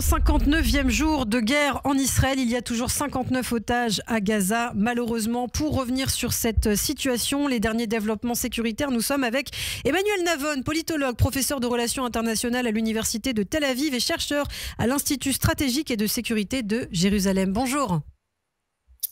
559e jour de guerre en Israël. Il y a toujours 59 otages à Gaza. Malheureusement, pour revenir sur cette situation, les derniers développements sécuritaires, nous sommes avec Emmanuel Navon, politologue, professeur de relations internationales à l'Université de Tel Aviv et chercheur à l'Institut stratégique et de sécurité de Jérusalem. Bonjour.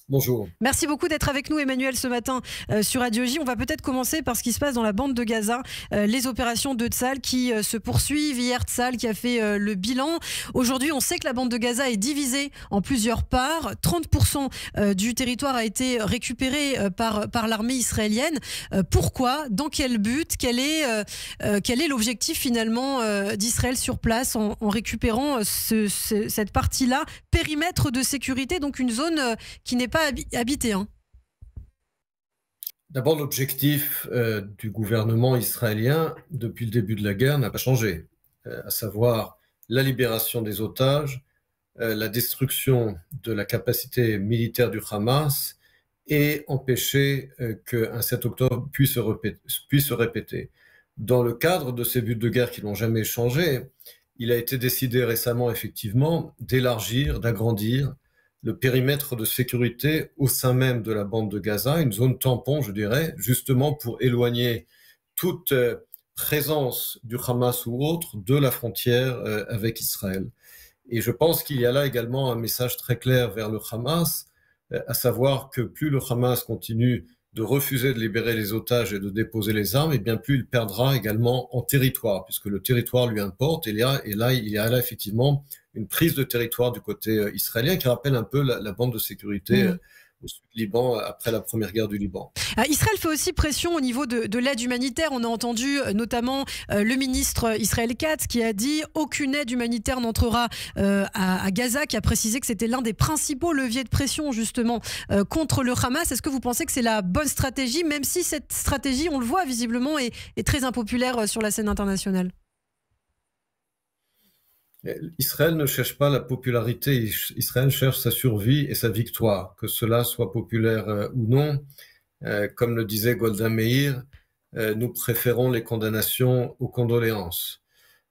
Bonjour. Merci beaucoup d'être avec nous, Emmanuel, ce matin sur Radio J. On va peut-être commencer par ce qui se passe dans la bande de Gaza. Les opérations de Tsahal qui se poursuivent. Hier, Tsahal qui a fait le bilan. Aujourd'hui, on sait que la bande de Gaza est divisée en plusieurs parts. 30% du territoire a été récupéré par l'armée israélienne. Pourquoi? Dans quel but? Quel est l'objectif finalement d'Israël sur place en récupérant cette partie-là? Périmètre de sécurité, donc une zone qui n'est pas habité. D'abord, l'objectif du gouvernement israélien depuis le début de la guerre n'a pas changé, à savoir la libération des otages, la destruction de la capacité militaire du Hamas et empêcher qu'un 7 octobre puisse se répéter. Dans le cadre de ces buts de guerre qui n'ont jamais changé, il a été décidé récemment effectivement d'élargir, d'agrandir le périmètre de sécurité au sein même de la bande de Gaza, une zone tampon, je dirais, justement pour éloigner toute présence du Hamas ou autre de la frontière avec Israël. Et je pense qu'il y a là également un message très clair vers le Hamas, à savoir que plus le Hamas continue de refuser de libérer les otages et de déposer les armes, et bien plus il perdra également en territoire, puisque le territoire lui importe. Et là, il y a là effectivement une prise de territoire du côté israélien qui rappelle un peu la bande de sécurité au sud du Liban après la première guerre du Liban. Israël fait aussi pression au niveau de l'aide humanitaire. On a entendu notamment le ministre Israël Katz qui a dit aucune aide humanitaire n'entrera à Gaza, qui a précisé que c'était l'un des principaux leviers de pression justement contre le Hamas. Est-ce que vous pensez que c'est la bonne stratégie, même si cette stratégie, on le voit visiblement, est très impopulaire sur la scène internationale? Israël ne cherche pas la popularité, Israël cherche sa survie et sa victoire, que cela soit populaire ou non. Comme le disait Golda Meir, nous préférons les condamnations aux condoléances.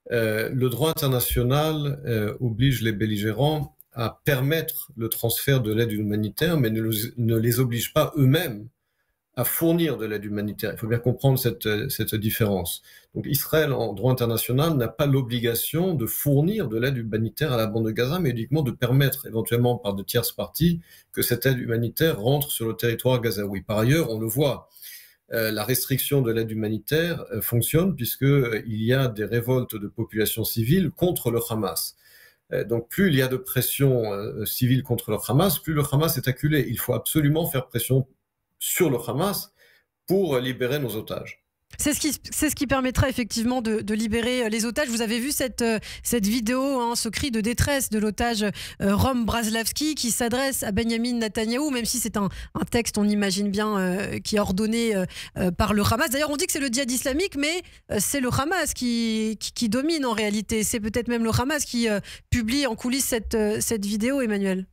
Le droit international oblige les belligérants à permettre le transfert de l'aide humanitaire, mais ne les oblige pas eux-mêmes à fournir de l'aide humanitaire. Il faut bien comprendre cette différence. Donc Israël, en droit international, n'a pas l'obligation de fournir de l'aide humanitaire à la bande de Gaza, mais uniquement de permettre, éventuellement par de tierces parties, que cette aide humanitaire rentre sur le territoire gazaoui. Par ailleurs, on le voit, la restriction de l'aide humanitaire fonctionne puisqu'il y a des révoltes de populations civiles contre le Hamas. Donc plus il y a de pression civile contre le Hamas, plus le Hamas est acculé. Il faut absolument faire pression sur le Hamas pour libérer nos otages. C'est ce qui permettra effectivement de libérer les otages. Vous avez vu cette vidéo, ce cri de détresse de l'otage Rom Braslavski qui s'adresse à Benyamin Netanyahou, même si c'est un texte, on imagine bien, qui est ordonné par le Hamas. D'ailleurs, on dit que c'est le djihad islamique, mais c'est le Hamas qui domine en réalité. C'est peut-être même le Hamas qui publie en coulisses cette vidéo, Emmanuel.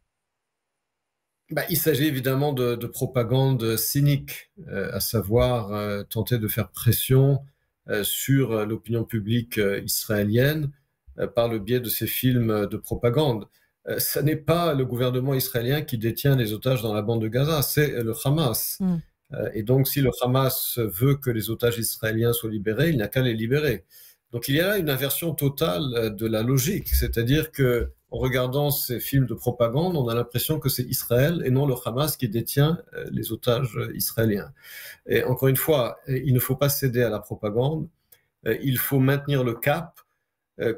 Il s'agit évidemment de propagande cynique, à savoir tenter de faire pression sur l'opinion publique israélienne par le biais de ces films de propagande. Ce n'est pas le gouvernement israélien qui détient les otages dans la bande de Gaza, c'est le Hamas. Et donc si le Hamas veut que les otages israéliens soient libérés, il n'a qu'à les libérer. Donc il y a là une inversion totale de la logique, c'est-à-dire que en regardant ces films de propagande, on a l'impression que c'est Israël et non le Hamas qui détient les otages israéliens. Et encore une fois, il ne faut pas céder à la propagande, il faut maintenir le cap,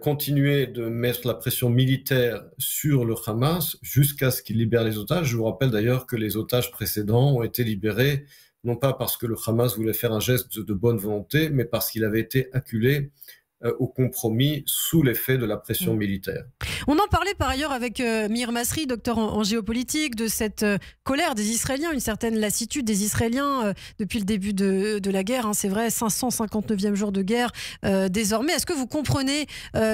continuer de mettre la pression militaire sur le Hamas jusqu'à ce qu'il libère les otages. Je vous rappelle d'ailleurs que les otages précédents ont été libérés non pas parce que le Hamas voulait faire un geste de bonne volonté, mais parce qu'il avait été acculé au compromis sous l'effet de la pression militaire. On en parlait par ailleurs avec Meir Masri, docteur en géopolitique, de cette colère des Israéliens, une certaine lassitude des Israéliens depuis le début de la guerre. C'est vrai, 559e jour de guerre désormais. Est-ce que vous comprenez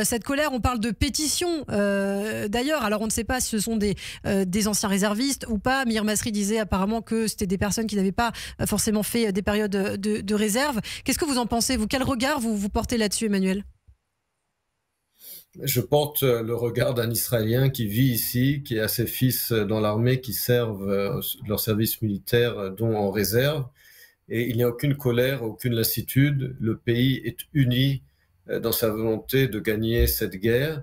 cette colère? On parle de pétition d'ailleurs. Alors on ne sait pas si ce sont des anciens réservistes ou pas. Meir Masri disait apparemment que c'était des personnes qui n'avaient pas forcément fait des périodes de réserve. Qu'est-ce que vous en pensez, vous? Quel regard vous portez là-dessus, Emmanuel? Je porte le regard d'un Israélien qui vit ici, qui a ses fils dans l'armée, qui servent leur service militaire, dont en réserve. Et il n'y a aucune colère, aucune lassitude. Le pays est uni dans sa volonté de gagner cette guerre.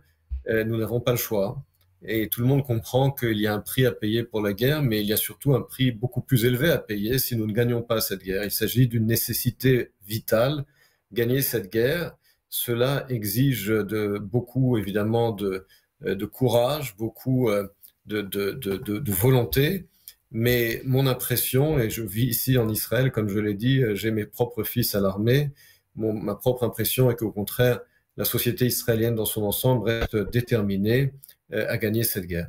Nous n'avons pas le choix. Et tout le monde comprend qu'il y a un prix à payer pour la guerre, mais il y a surtout un prix beaucoup plus élevé à payer si nous ne gagnons pas cette guerre. Il s'agit d'une nécessité vitale, gagner cette guerre. Cela exige beaucoup, évidemment, de courage, beaucoup de volonté. Mais mon impression, et je vis ici en Israël, comme je l'ai dit, j'ai mes propres fils à l'armée, ma propre impression est qu'au contraire, la société israélienne dans son ensemble reste déterminée à gagner cette guerre.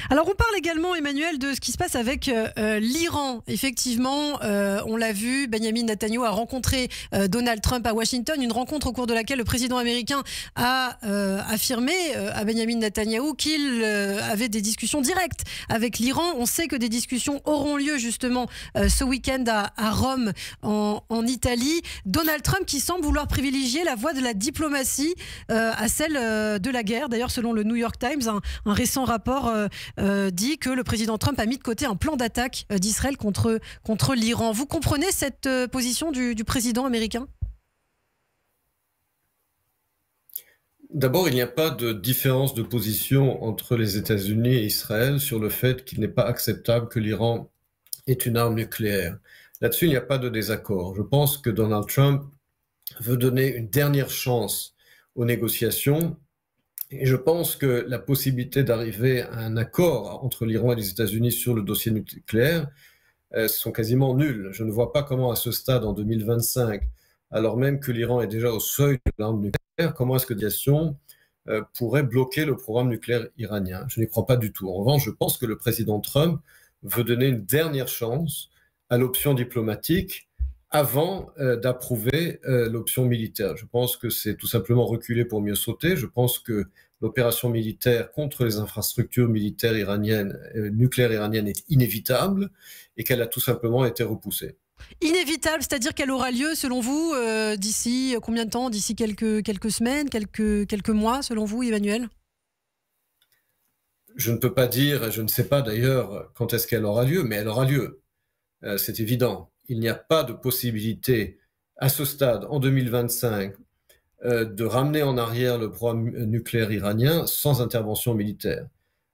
Alors on parle également, Emmanuel, de ce qui se passe avec l'Iran. Effectivement, on l'a vu, Benjamin Netanyahu a rencontré Donald Trump à Washington, une rencontre au cours de laquelle le président américain a affirmé à Benjamin Netanyahu qu'il avait des discussions directes avec l'Iran. On sait que des discussions auront lieu justement ce week-end à Rome, en Italie. Donald Trump qui semble vouloir privilégier la voie de la diplomatie à celle de la guerre. D'ailleurs, selon le New York Times, un récent rapport dit que le président Trump a mis de côté un plan d'attaque d'Israël contre l'Iran. Vous comprenez cette position du président américain ? D'abord, il n'y a pas de différence de position entre les États-Unis et Israël sur le fait qu'il n'est pas acceptable que l'Iran ait une arme nucléaire. Là-dessus, il n'y a pas de désaccord. Je pense que Donald Trump veut donner une dernière chance aux négociations. Et je pense que la possibilité d'arriver à un accord entre l'Iran et les États-Unis sur le dossier nucléaire sont quasiment nulles. Je ne vois pas comment à ce stade, en 2025, alors même que l'Iran est déjà au seuil de l'arme nucléaire, comment est-ce que la nation pourrait bloquer le programme nucléaire iranien. Je n'y crois pas du tout. En revanche, je pense que le président Trump veut donner une dernière chance à l'option diplomatique avant d'approuver l'option militaire. Je pense que c'est tout simplement reculer pour mieux sauter. Je pense que l'opération militaire contre les infrastructures militaires iraniennes, nucléaires iraniennes est inévitable et qu'elle a tout simplement été repoussée. Inévitable, c'est-à-dire qu'elle aura lieu, selon vous, d'ici combien de temps ? D'ici quelques semaines, quelques mois, selon vous, Emmanuel ? Je ne peux pas dire, je ne sais pas d'ailleurs quand est-ce qu'elle aura lieu, mais elle aura lieu. C'est évident. Il n'y a pas de possibilité à ce stade, en 2025, de ramener en arrière le programme nucléaire iranien sans intervention militaire.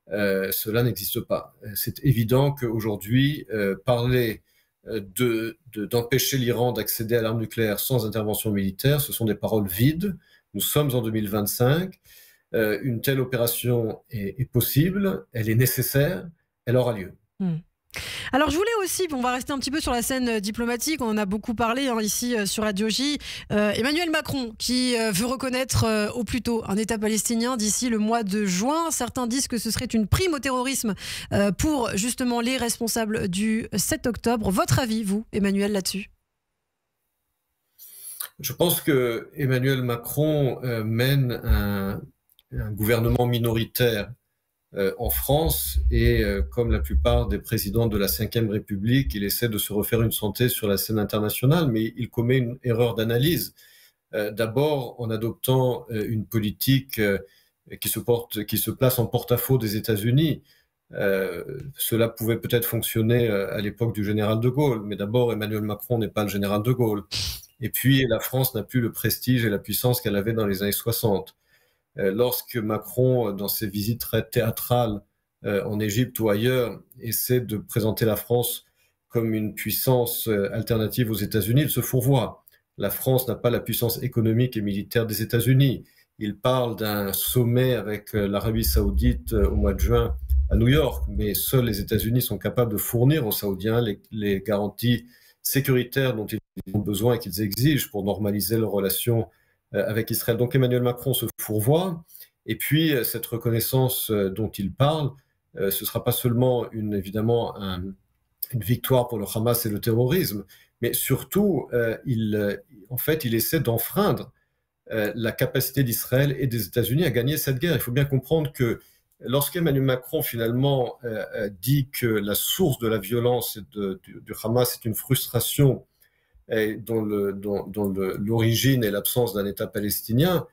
Cela n'existe pas. C'est évident qu'aujourd'hui, parler d'empêcher l'Iran d'accéder à l'arme nucléaire sans intervention militaire, ce sont des paroles vides. Nous sommes en 2025. Une telle opération est possible, elle est nécessaire, elle aura lieu. Alors je voulais aussi, on va rester un petit peu sur la scène diplomatique, on en a beaucoup parlé ici sur Radio J, Emmanuel Macron qui veut reconnaître au plus tôt un État palestinien d'ici le mois de juin. Certains disent que ce serait une prime au terrorisme pour justement les responsables du 7 octobre. Votre avis, vous, Emmanuel, là-dessus ? Je pense que Emmanuel Macron mène un gouvernement minoritaire en France et comme la plupart des présidents de la Ve République, il essaie de se refaire une santé sur la scène internationale, mais il commet une erreur d'analyse. D'abord, en adoptant une politique qui se place en porte-à-faux des États-Unis. Cela pouvait peut-être fonctionner à l'époque du général de Gaulle, mais d'abord, Emmanuel Macron n'est pas le général de Gaulle. Et puis, la France n'a plus le prestige et la puissance qu'elle avait dans les années 60. Lorsque Macron, dans ses visites très théâtrales en Égypte ou ailleurs, essaie de présenter la France comme une puissance alternative aux États-Unis, il se fourvoie. La France n'a pas la puissance économique et militaire des États-Unis. Il parle d'un sommet avec l'Arabie saoudite au mois de juin à New York, mais seuls les États-Unis sont capables de fournir aux Saoudiens les garanties sécuritaires dont ils ont besoin et qu'ils exigent pour normaliser leurs relations avec Israël. Donc Emmanuel Macron se fourvoie, et puis cette reconnaissance dont il parle, ce ne sera pas seulement évidemment une victoire pour le Hamas et le terrorisme, mais surtout, en fait, il essaie d'enfreindre la capacité d'Israël et des États-Unis à gagner cette guerre. Il faut bien comprendre que lorsqu'Emmanuel Macron finalement dit que la source de la violence du Hamas est une frustration dont l'origine est l'absence d'un État palestinien,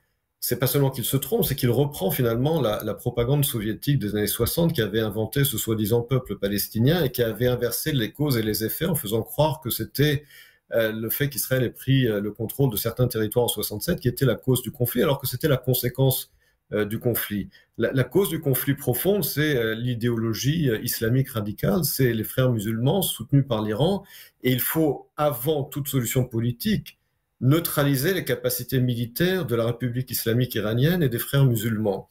c'est pas seulement qu'il se trompe, c'est qu'il reprend finalement la propagande soviétique des années 60 qui avait inventé ce soi-disant peuple palestinien et qui avait inversé les causes et les effets en faisant croire que c'était le fait qu'Israël ait pris le contrôle de certains territoires en 67 qui était la cause du conflit, alors que c'était la conséquence du conflit. La cause du conflit profond, c'est l'idéologie islamique radicale, c'est les frères musulmans soutenus par l'Iran, et il faut, avant toute solution politique, neutraliser les capacités militaires de la République islamique iranienne et des frères musulmans,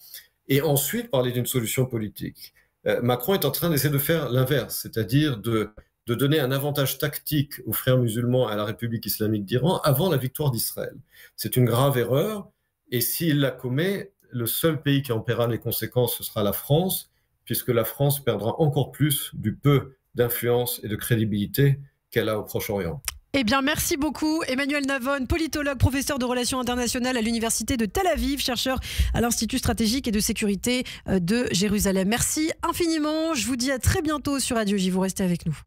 et ensuite parler d'une solution politique. Macron est en train d'essayer de faire l'inverse, c'est-à-dire de donner un avantage tactique aux frères musulmans et à la République islamique d'Iran avant la victoire d'Israël. C'est une grave erreur, et s'il la commet, le seul pays qui en paiera les conséquences, ce sera la France, puisque la France perdra encore plus du peu d'influence et de crédibilité qu'elle a au Proche-Orient. Eh bien, merci beaucoup. Emmanuel Navon, politologue, professeur de relations internationales à l'Université de Tel Aviv, chercheur à l'Institut stratégique et de sécurité de Jérusalem. Merci infiniment. Je vous dis à très bientôt sur Radio J. Vous restez avec nous.